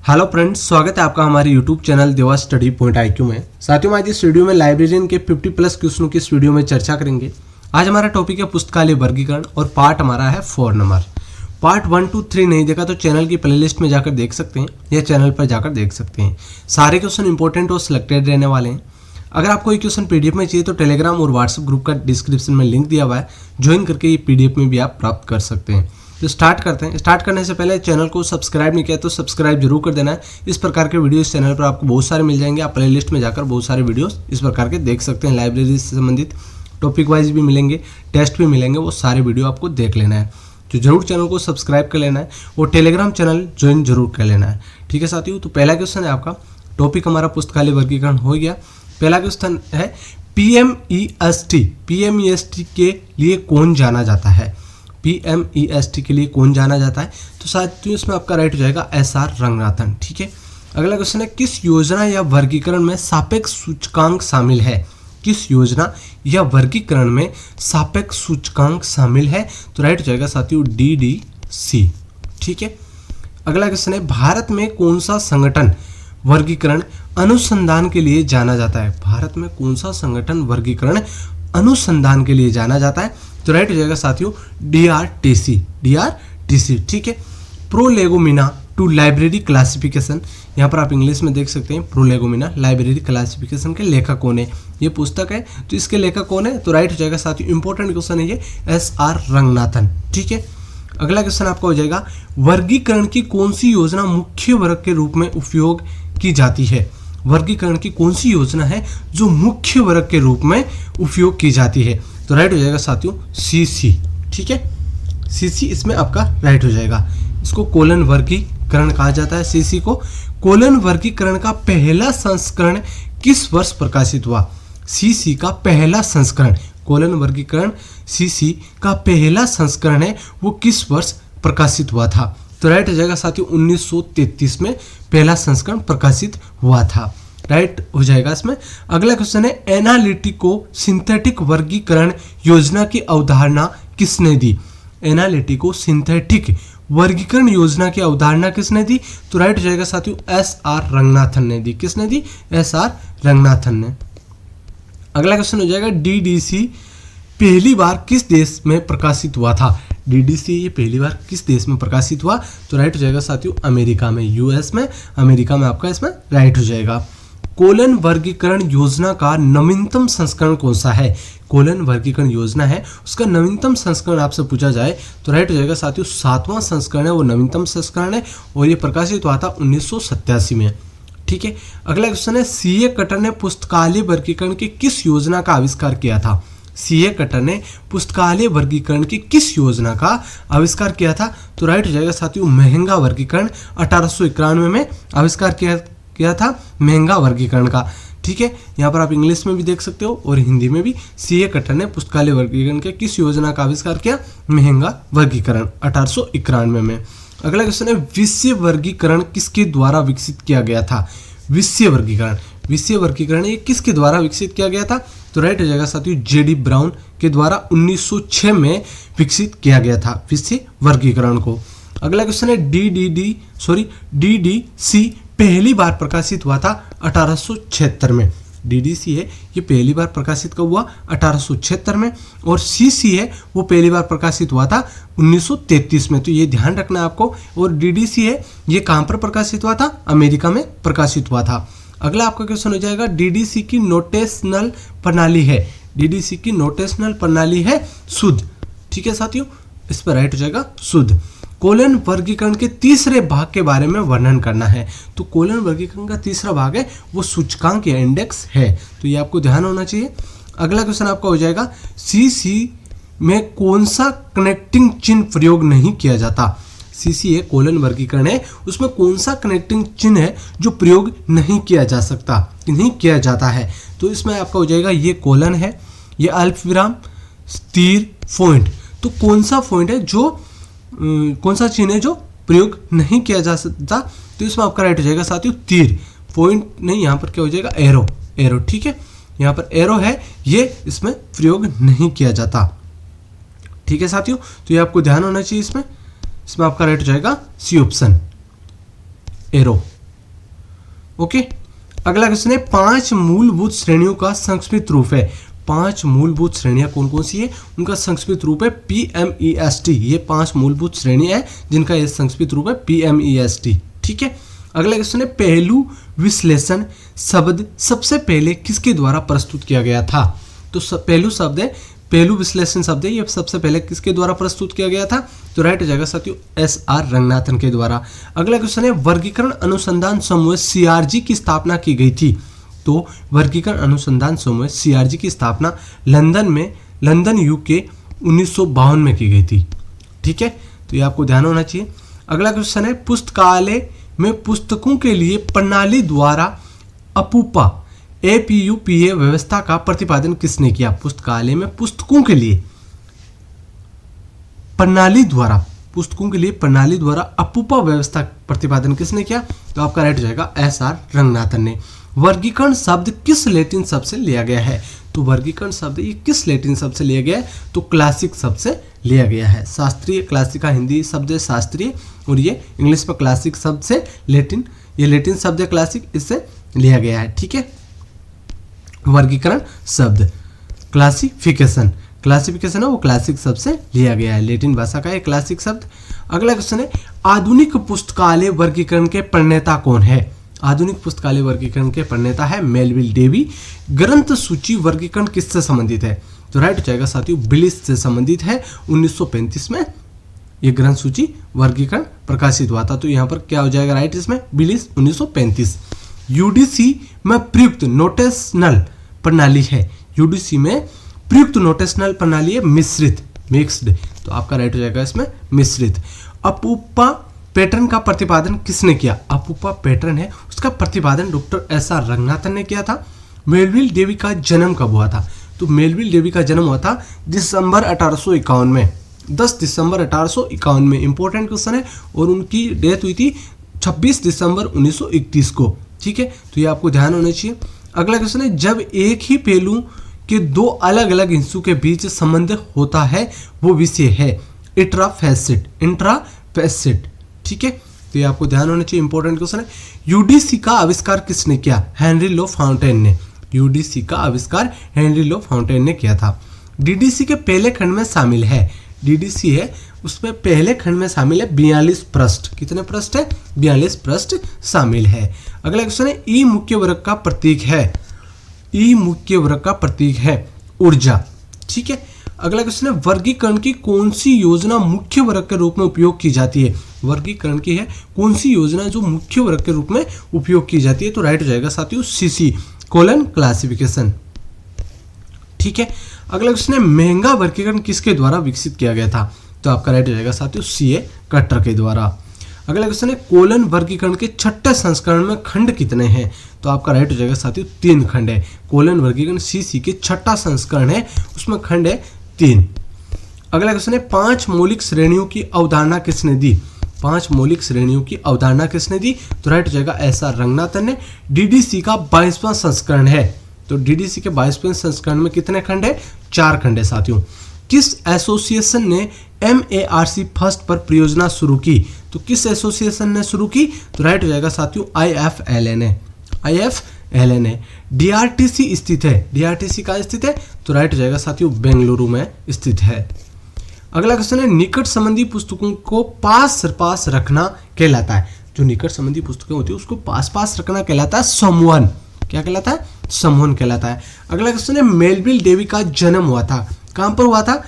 Hello friends, स्वागत है आपका हमारे यूट्यूब चैनल देवा स्टडी पॉइंट IQ में। साथियों, आज इस वीडियो में लाइब्रेरियन के 50+ क्वेश्चनों की इस वीडियो में चर्चा करेंगे। आज हमारा टॉपिक है पुस्तकालय वर्गीकरण और पार्ट हमारा है 4 नंबर। पार्ट 1, 2, 3 नहीं देखा तो चैनल की प्लेलिस्ट में जाकर देख सकते हैं या चैनल पर जाकर देख सकते हैं। सारे क्वेश्चन इंपॉर्टेंट और सिलेक्टेड रहने वाले हैं। अगर आपको ये क्वेश्चन PDF में चाहिए तो टेलीग्राम और व्हाट्सएप ग्रुप का डिस्क्रिप्शन में लिंक दिया हुआ है, ज्वाइन करके ये PDF में भी आप प्राप्त कर सकते हैं। तो स्टार्ट करते हैं। स्टार्ट करने से पहले चैनल को सब्सक्राइब नहीं किया तो सब्सक्राइब जरूर कर देना है। इस प्रकार के वीडियो इस चैनल पर आपको बहुत सारे मिल जाएंगे। आप प्लेलिस्ट में जाकर बहुत सारे वीडियोस इस प्रकार के देख सकते हैं। लाइब्रेरी से संबंधित टॉपिक वाइज भी मिलेंगे, टेस्ट भी मिलेंगे, वो सारे वीडियो आपको देख लेना है। तो जरूर चैनल को सब्सक्राइब कर लेना है और टेलीग्राम चैनल ज्वाइन जरूर कर लेना है। ठीक है साथियों, तो पहला क्वेश्चन है आपका, टॉपिक हमारा पुस्तकालय वर्गीकरण हो गया। पहला क्वेश्चन है PMEST के लिए कौन जाना जाता है? PMEST के लिए कौन जाना जाता है? तो साथियों इसमें आपका राइट हो जाएगा SR रंगनाथन। ठीक है, अगला क्वेश्चन है, किस योजना या वर्गीकरण में सापेक्ष सूचकांक शामिल है? किस योजना या वर्गीकरण में सापेक्ष सूचकांक शामिल है? तो राइट हो जाएगा साथियों DDC। ठीक है, अगला क्वेश्चन है, भारत में कौन सा संगठन वर्गीकरण अनुसंधान के लिए जाना जाता है? भारत में कौन सा संगठन वर्गीकरण अनुसंधान के लिए जाना जाता है? तो राइट हो जाएगा साथियों DRTC। ठीक है, प्रोलेगोमिना टू लाइब्रेरी क्लासिफिकेशन, यहाँ पर आप इंग्लिश में देख सकते हैं। प्रोलेगोमिना लाइब्रेरी क्लासिफिकेशन के लेखक कौन है? ये पुस्तक है, तो इसके लेखक कौन है? तो राइट हो जाएगा साथियों, इंपॉर्टेंट क्वेश्चन है ये, SR रंगनाथन। ठीक है, अगला क्वेश्चन आपका हो जाएगा, वर्गीकरण की कौन सी योजना मुख्य वर्ग के रूप में उपयोग की जाती है? वर्गीकरण की कौन सी योजना है जो मुख्य वर्ग के रूप में उपयोग की जाती है? तो राइट हो जाएगा साथियों CC। ठीक है, CC इसमें आपका राइट हो जाएगा। इसको कोलन वर्गीकरण कहा जाता है। CC को कोलन वर्गीकरण का पहला संस्करण किस वर्ष प्रकाशित हुआ? CC का पहला संस्करण, कोलन वर्गीकरण CC का पहला संस्करण है, वो किस वर्ष प्रकाशित हुआ था? तो राइट हो जाएगा साथियों 1933 में पहला संस्करण प्रकाशित हुआ था। राइट हो जाएगा इसमें। अगला क्वेश्चन है, एनालिटिको सिंथेटिक वर्गीकरण योजना की अवधारणा किसने दी? एनालिटिको सिंथेटिक वर्गीकरण योजना की अवधारणा किसने दी? तो राइट हो जाएगा साथियों SR रंगनाथन ने दी। किसने दी? SR रंगनाथन ने। अगला क्वेश्चन हो जाएगा, DDC पहली बार किस देश में प्रकाशित हुआ था? DDC ये पहली बार किस देश में प्रकाशित हुआ? तो राइट हो जाएगा साथियों अमेरिका में, US में, अमेरिका में आपका इसमें राइट हो जाएगा। कोलन वर्गीकरण योजना का नवीनतम संस्करण कौन सा है? कोलन वर्गीकरण योजना है, उसका नवीनतम संस्करण आपसे पूछा जाए तो राइट हो जाएगा साथियों 7वां संस्करण है, वो नवीनतम संस्करण है और ये प्रकाशित हुआ था 1987 में। ठीक है, अगला क्वेश्चन है, CA कटर ने पुस्तकालय वर्गीकरण की किस योजना का आविष्कार किया था? CA कटर ने पुस्तकालय वर्गीकरण की किस योजना का आविष्कार किया था? तो राइट हो जाएगा साथियों महंगा वर्गीकरण 1891 में आविष्कार किया था, महंगा वर्गीकरण का। ठीक है, यहाँ पर आप इंग्लिश में भी देख सकते हो और हिंदी में भी। CA कटर ने पुस्तकालय वर्गीकरण के किस योजना का आविष्कार किया? महंगा वर्गीकरण 1891 में। अगला क्वेश्चन है, विषय वर्गीकरण किसके द्वारा विकसित किया गया था? विषय वर्गीकरण ये किसके द्वारा विकसित किया गया था? तो राइट हो जाएगा साथियों JD ब्राउन के द्वारा 1906 में विकसित किया गया था विषय वर्गीकरण को। अगला क्वेश्चन है, DDC पहली बार प्रकाशित हुआ था 1876 में। DDC है ये पहली बार प्रकाशित कब हुआ? 1876 में। और CC है वो पहली बार प्रकाशित हुआ था 1933 में, तो ये ध्यान रखना है आपको। और DDC है ये कहाँ पर प्रकाशित हुआ था? अमेरिका में प्रकाशित हुआ था। अगला आपका क्वेश्चन हो जाएगा, DDC की नोटेशनल प्रणाली है, DDC की नोटेशनल प्रणाली है शुद्ध। ठीक है साथियों, इस पर राइट हो जाएगा शुद्ध। कोलन वर्गीकरण के तीसरे भाग के बारे में वर्णन करना है। तो कोलन वर्गीकरण का तीसरा भाग है वो सूचकांक या इंडेक्स है, तो ये आपको ध्यान होना चाहिए। अगला क्वेश्चन आपका हो जाएगा, CC में कौन सा कनेक्टिंग चिन्ह प्रयोग नहीं किया जाता? CC है कोलन वर्गीकरण है, उसमें कौन सा कनेक्टिंग चिन्ह है जो प्रयोग नहीं किया जा सकता, नहीं किया जाता है? तो इसमें आपका हो जाएगा ये कोलन है, ये अल्पविराम, तीर, पॉइंट। तो कौन सा पॉइंट है जो कौन सा चिन्ह है जो प्रयोग नहीं किया जा सकता? तो इसमें आपका राइट हो जाएगा साथियों तीर। पॉइंट नहीं, यहाँ पर क्या हो जाएगा? एरो। ठीक है, यहाँ पर एरो है, ये इसमें प्रयोग नहीं किया जाता। ठीक है साथियों, तो ये आपको ध्यान होना चाहिए। इसमें आपका राइट हो जाएगा C ऑप्शन, एरो। ओके। अगला क्वेश्चन है 5 मूलभूत श्रेणियों का संक्षिप्त रूप है। 5 मूलभूत श्रेणियां कौन कौन सी है, उनका संक्षिप्त रूप है PMEST। ये 5 मूलभूत श्रेणियां हैं जिनका ये संक्षिप्त रूप है PMEST। ठीक है। अगला क्वेश्चन है पहलू विश्लेषण शब्द सबसे पहले किसके द्वारा प्रस्तुत किया गया था। तो पहलू शब्द है, पहलू विश्लेषण शब्द है, ये सबसे पहले किसके द्वारा प्रस्तुत किया गया था, तो राइट हो जाएगा साथियों SR रंगनाथन के द्वारा। अगला क्वेश्चन है वर्गीकरण अनुसंधान समूह CRG की स्थापना की गई थी। तो वर्गीकरण अनुसंधान समूह CRG की स्थापना लंदन UK 1952 में की गई थी। ठीक है, तो ये आपको ध्यान होना चाहिए। अगला क्वेश्चन है पुस्तकालय में पुस्तकों के लिए प्रणाली द्वारा अपूपा APUPA व्यवस्था का प्रतिपादन किसने किया। पुस्तकालय में पुस्तकों के लिए प्रणाली द्वारा अपूपा व्यवस्था प्रतिपादन किसने किया, तो आपका राइट हो जाएगा SR रंगनाथन ने। वर्गीकरण शब्द किस लैटिन शब्द से लिया गया है, तो वर्गीकरण शब्द ये किस लैटिन शब्द से लिया गया है, तो क्लासिक शब्द से लिया गया है। शास्त्रीय, क्लासिक का हिंदी शब्द है शास्त्रीय, और ये इंग्लिश में क्लासिक शब्द से लैटिन, ये लैटिन शब्द है क्लासिक, इससे लिया गया है। ठीक है, वर्गीकरण शब्द क्लासिफिकेशन है वो क्लासिक शब्द से लिया गया है, लैटिन भाषा का एक क्लासिक शब्द। अगला क्वेश्चन है आधुनिक पुस्तकालय वर्गीकरण के प्रणेता कौन है। आधुनिक पुस्तकालय वर्गीकरण के प्रणेता है मेलविल डेवी। ग्रंथ सूची वर्गीकरण किससे संबंधित है, तो राइट हो जाएगा साथियों बिलिस से संबंधित है। 1935 में ये ग्रंथ सूची वर्गीकरण प्रकाशित हुआ था, तो यहाँ पर क्या हो जाएगा राइट इसमें बिलिस 1935। यूडीसी में प्रयुक्त नोटेशनल प्रणाली है, यूडीसी में प्रयुक्त नोटेशनल प्रणाली है मिक्स्ड, तो आपका राइट हो जाएगा इसमें मिश्रित। अपूपा पैटर्न का प्रतिपादन किसने किया, अपूपा पैटर्न है उसका प्रतिपादन डॉक्टर SR रंगनाथन ने किया था। मेलविल डेवी का जन्म कब हुआ था, तो मेलविल डेवी का जन्म हुआ था दिसंबर 1851 में, 10 दिसंबर 1851 में, इंपॉर्टेंट क्वेश्चन है। और उनकी डेथ हुई थी 26 दिसंबर 1931 को। ठीक है, तो ये आपको ध्यान होना चाहिए। अगला क्वेश्चन है जब एक ही पहलू के दो अलग अलग हिस्सों के बीच संबंध होता है वो विषय है इंट्राफेसिट। ठीक है, तो ये आपको ध्यान होना चाहिए, इंपॉर्टेंट क्वेश्चन है। यूडीसी का आविष्कार किसने किया, हेनरी लो फाउंटेन ने। यूडीसी का आविष्कार हेनरी लो फाउंटेन ने किया था। डीडीसी के पहले खंड में शामिल है, डीडीसी है उसमें पहले खंड में शामिल है 42 पृष्ठ। कितने पृष्ठ है, 42 पृष्ठ शामिल है। अगला क्वेश्चन है ई मुख्य वर्ग का प्रतीक है, ई मुख्य वर्ग का प्रतीक है ऊर्जा। ठीक है, अगला क्वेश्चन है वर्गीकरण की कौन सी योजना मुख्य वर्ग के रूप में उपयोग की जाती है, वर्गीकरण की है कौन सी योजना जो मुख्य वर्ग के रूप में उपयोग की जाती है, तो राइट हो जाएगा साथियों CC क्लासिफिकेशन। ठीक है, अगला क्वेश्चन है महंगा वर्गीकरण किसके द्वारा विकसित किया गया था, तो आपका राइट हो जाएगा साथियों CA कटर के द्वारा। अगला क्वेश्चन है कोलन वर्गीकरण के 6ठे संस्करण में खंड कितने हैं, तो आपका राइट हो जाएगा साथियों 3 खंड है। कोलन वर्गीकरण CC के 6ठा संस्करण है, उसमें खंड है 3। अगला क्वेश्चन है 5 मौलिक श्रेणियों की अवधारणा किसने दी, 5 मौलिक श्रेणियों की अवधारणा किसने दी, तो राइट हो जाएगा SR रंगनाथन ने। DDC का 22वां संस्करण है, तो DDC के 22वें संस्करण में कितने खंड है, 4 खंड है साथियों। किस एसोसिएशन ने MARC फर्स्ट पर परियोजना शुरू की, तो किस एसोसिएशन ने शुरू की, तो राइट हो जाएगा साथियों IFLN है, IFLN है। DRTC स्थित है, DRTC कहाँ स्थित है, तो राइट हो जाएगा साथियों बेंगलुरु में स्थित है। अगला क्वेश्चन है निकट संबंधी पुस्तकों को पास रखना कहलाता है, जो निकट संबंधी पुस्तकें होती है उसको पास रखना कहलाता है समूहन, क्या कहलाता है, समूहन कहलाता है। अगला क्वेश्चन है मेलविल डेवी का जन्म हुआ था, कहां पर हुआ था,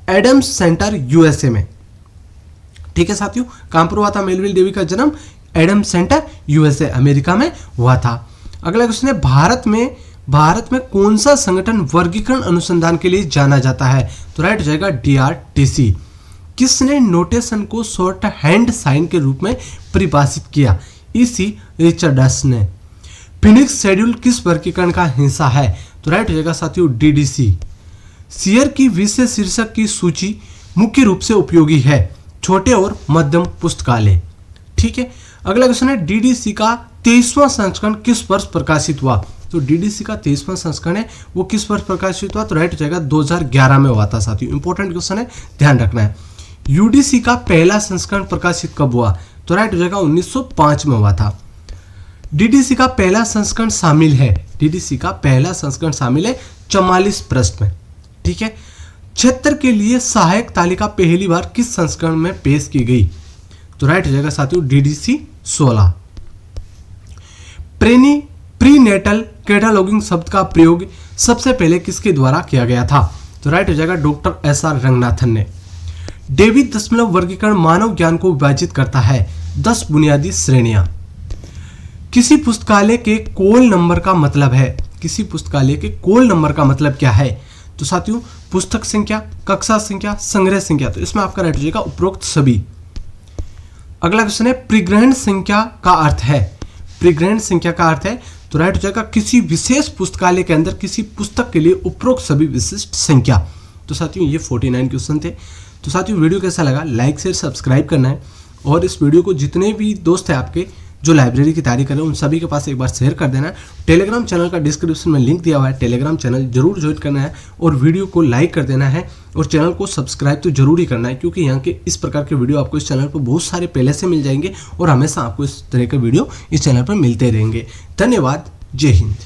एडम्स सेंटर USA में। ठीक है साथियों, कहां पर हुआ था मेलविल डेवी का जन्म, एडम्स सेंटर USA अमेरिका में हुआ था। अगला क्वेश्चन है भारत में कौन सा संगठन वर्गीकरण अनुसंधान के लिए जाना जाता है, तो राइट हो जाएगा DRTC। किसने नोटेशन को शॉर्ट हैंड साइन के रूप में परिभाषित किया, EC रिचर्डस ने। फिनिक्स शेड्यूल किस वर्गीकरण का हिस्सा है, तो राइट हो जाएगा साथियों DDC। शेयर की विषय शीर्षक की सूची मुख्य रूप से उपयोगी है छोटे और मध्यम पुस्तकालय। ठीक है, अगला क्वेश्चन है DDC का 23वां संस्करण किस वर्ष प्रकाशित हुआ, तो DDC का 23वां संस्करण है वो किस वर्ष प्रकाशित हुआ, तो राइट हो जाएगा 2011 में हुआ था साथियों, इंपॉर्टेंट क्वेश्चन है ध्यान रखना है। UDC का पहला संस्करण प्रकाशित कब हुआ, तो राइट हो जाएगा 1905 में हुआ था। डीडीसी का पहला संस्करण शामिल है, डीडीसी का पहला संस्करण शामिल है 44 पृष्ठ में। ठीक है, क्षेत्र के लिए सहायक तालिका पहली बार किस संस्करण में पेश की गई? तो राइट हो जाएगा साथियों डीडीसी 16। प्रीनेटल कैटालॉगिंग शब्द का प्रयोग सबसे पहले किसके द्वारा किया गया था? तो राइट हो जाएगा डॉक्टर एसआर रंगनाथन ने। डेवी दशमलव वर्गीकरण मानव ज्ञान को विभाजित करता है 10 बुनियादी श्रेणियां। किसी पुस्तकालय के कोल नंबर का मतलब है, किसी पुस्तकालय के कोल नंबर का मतलब क्या है? तो साथियों पुस्तक संख्या, कक्षा संख्या, संग्रह संख्या। तो इसमें आपका राइट हो जाएगा उपरोक्त सभी। अगला क्वेश्चन है परिग्रहण संख्या का अर्थ है, परिग्रहण संख्या का अर्थ है तो राइट हो जाएगा किसी विशेष पुस्तकालय के अंदर किसी पुस्तक के लिए उपरोक्त सभी विशिष्ट संख्या। तो साथियों ये 49 क्वेश्चन थे। तो साथियों वीडियो कैसा लगा लाइक शेयर सब्सक्राइब करना है और इस वीडियो को जितने भी दोस्त हैं आपके जो लाइब्रेरी की तैयारी कर रहे हैं उन सभी के पास एक बार शेयर कर देना है। टेलीग्राम चैनल का डिस्क्रिप्शन में लिंक दिया हुआ है, टेलीग्राम चैनल जरूर ज्वाइन करना है और वीडियो को लाइक कर देना है और चैनल को सब्सक्राइब तो जरूर ही करना है क्योंकि यहाँ के इस प्रकार के वीडियो आपको इस चैनल पर बहुत सारे पहले से मिल जाएंगे और हमेशा आपको इस तरह के वीडियो इस चैनल पर मिलते रहेंगे। धन्यवाद, जय हिंद।